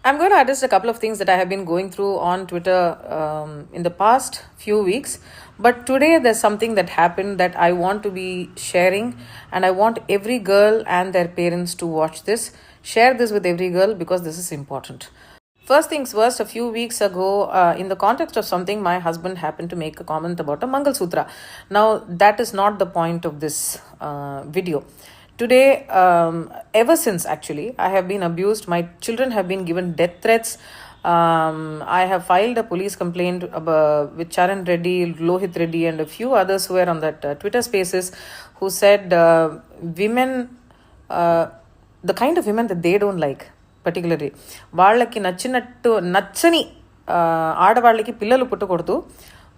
I'm going to address a couple of things that I have been going through on Twitter in the past few weeks. But today there's something that happened that I want to be sharing, and I want every girl and their parents to watch this. Share this with every girl because this is important. First things first, a few weeks ago, in the context of something, my husband happened to make a comment about a Mangal Sutra. Now, that is not the point of this video. Today, ever since actually, I have been abused. My children have been given death threats. I have filed a police complaint with Charan Reddy, Lohit Reddy, and a few others who were on that Twitter spaces who said the kind of women that they don't like, particularly వాళ్ళకి నచ్చని ఆడవాళ్ళకి పిల్లలు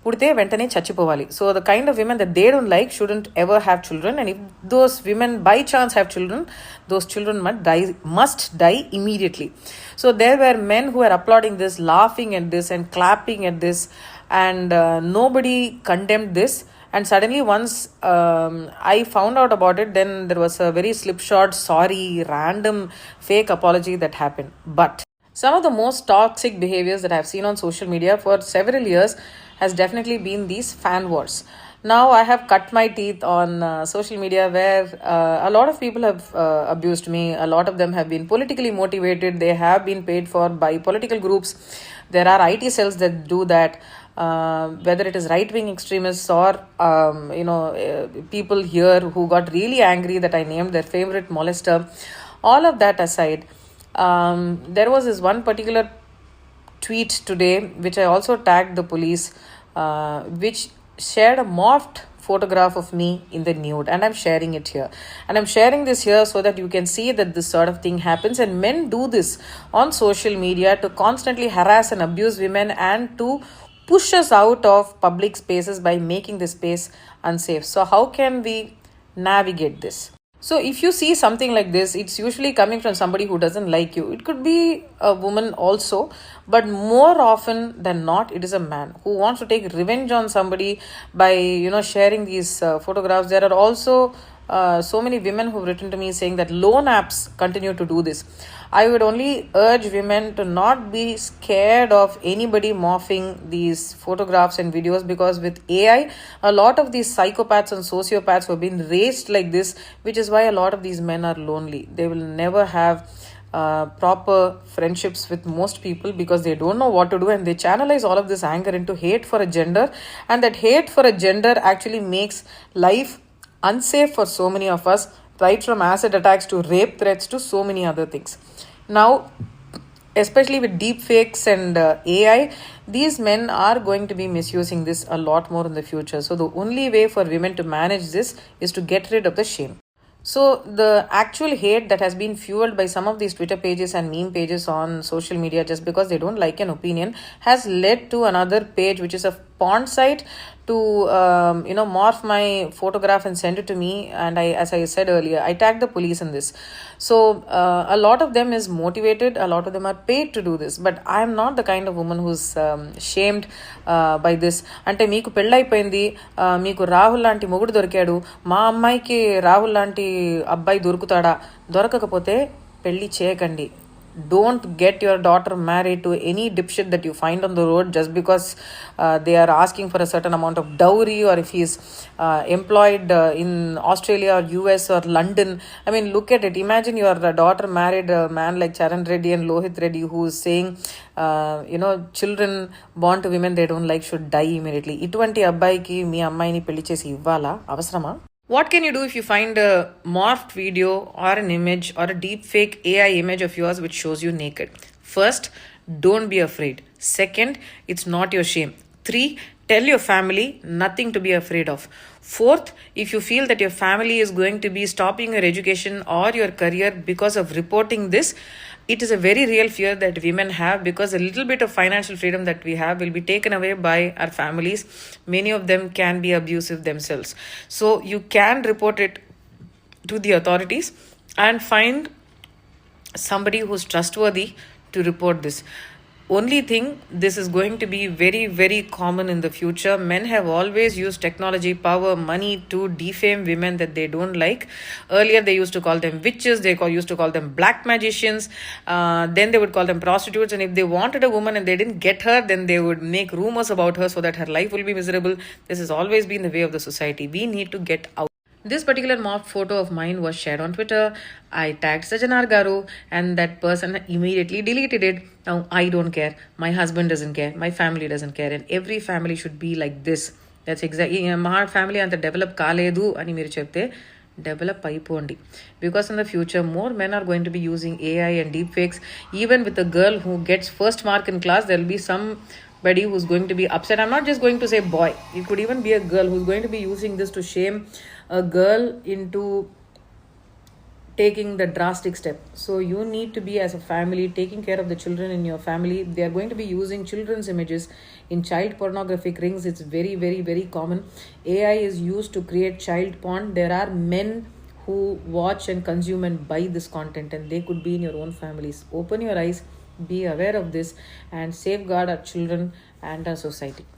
పుడితే వెంటనే చచ్చిపోవాలి. So the kind of women that they don't like shouldn't ever have children, and if those women by chance have children, those children must die immediately. So there were men who were applauding this, laughing at this and clapping at this, and nobody condemned this. And suddenly once I found out about it, then there was a very slipshod, sorry, random, fake apology that happened. But some of the most toxic behaviors that I've seen on social media for several years has definitely been these fan wars. Now I have cut my teeth on social media where a lot of people have abused me. A lot of them have been politically motivated. They have been paid for by political groups. There are IT cells that do that. Whether it is right-wing extremists or people here who got really angry that I named their favorite molester. All of that aside, there was this one particular tweet today which I also tagged the police, which shared a morphed photograph of me in the nude, and I'm sharing it here. And I'm sharing this here so that you can see that this sort of thing happens, and men do this on social media to constantly harass and abuse women and to push us out of public spaces by making the space unsafe. So how can we navigate this? So if you see something like this, it's usually coming from somebody who doesn't like you. It could be a woman also, but more often than not, it is a man who wants to take revenge on somebody by, sharing these photographs. There are also so many women who've written to me saying that loan apps continue to do this. I would only urge women to not be scared of anybody morphing these photographs and videos, because with AI, a lot of these psychopaths and sociopaths have been raised like this, which is why a lot of these men are lonely. They will never have proper friendships with most people because they don't know what to do, and they channelize all of this anger into hate for a gender, and that hate for a gender actually makes life unsafe for so many of us, right from acid attacks to rape threats to so many other things. Now, especially with deep fakes and AI, these men are going to be misusing this a lot more in the future. So the only way for women to manage this is to get rid of the shame. So the actual hate that has been fueled by some of these Twitter pages and meme pages on social media just because they don't like an opinion has led to another page, which is a porn site, to morph my photograph and send it to me. And as I said earlier, I tagged the police in this. So a lot of them is motivated, a lot of them are paid to do this, but I am not the kind of woman who's shamed by this. Ante meeku పెళ్ళైపోయింది, మీకు రాహుల్ లాంటి మొగుడు దొరికాడు, మా అమ్మాయికి రాహుల్ లాంటి అబ్బాయి దొరుకుతాడా? దొరకకపోతే పెళ్లి చేయకండి. Don't get your daughter married to any dipshit that you find on the road just because they are asking for a certain amount of dowry, or if he's employed in Australia or US or London. I mean, look at it. Imagine your daughter married a man like Charan Reddy and Lohit Reddy, who is saying children born to women they don't like should die immediately. Itvanti abbayiki mee ammayini pelli chesi ivvala avasarama? What can you do if you find a morphed video or an image or a deep fake AI image of yours which shows you naked? First, don't be afraid. Second, it's not your shame. 3, tell your family, nothing to be afraid of. 4th, if you feel that your family is going to be stopping your education or your career because of reporting this, it is a very real fear that women have, because a little bit of financial freedom that we have will be taken away by our families. Many of them can be abusive themselves. So you can report it to the authorities and find somebody who's trustworthy to report this. only thing, this is going to be very, very common in the future. Men have always used technology, power, money to defame women that they don't like. Earlier, they used to call them witches, used to call them black magicians, then they would call them prostitutes. And if they wanted a woman and they didn't get her, then they would make rumors about her so that her life will be miserable. This has always been the way of the society. We need to get out. This particular mock photo of mine was shared on Twitter. I tagged Sajanar Garu, and that person immediately deleted it. Now, I don't care. My husband doesn't care. My family doesn't care. And every family should be like this. That's exactly. My family and the develop kaledu ani మీరు చెప్తే develop అయిపోండి. Because in the future, more men are going to be using AI and deepfakes. Even with a girl who gets first mark in class, there will be somebody who's going to be upset. I'm not just going to say boy. It could even be a girl who's going to be using this to shame a girl into taking the drastic step. So you need to be, as a family, taking care of the children in your family. They are going to be using children's images in child pornographic rings. It's very, very, very common. AI is used to create child porn. There are men who watch and consume and buy this content, and they could be in your own families. Open your eyes, be aware of this, and safeguard our children and our society.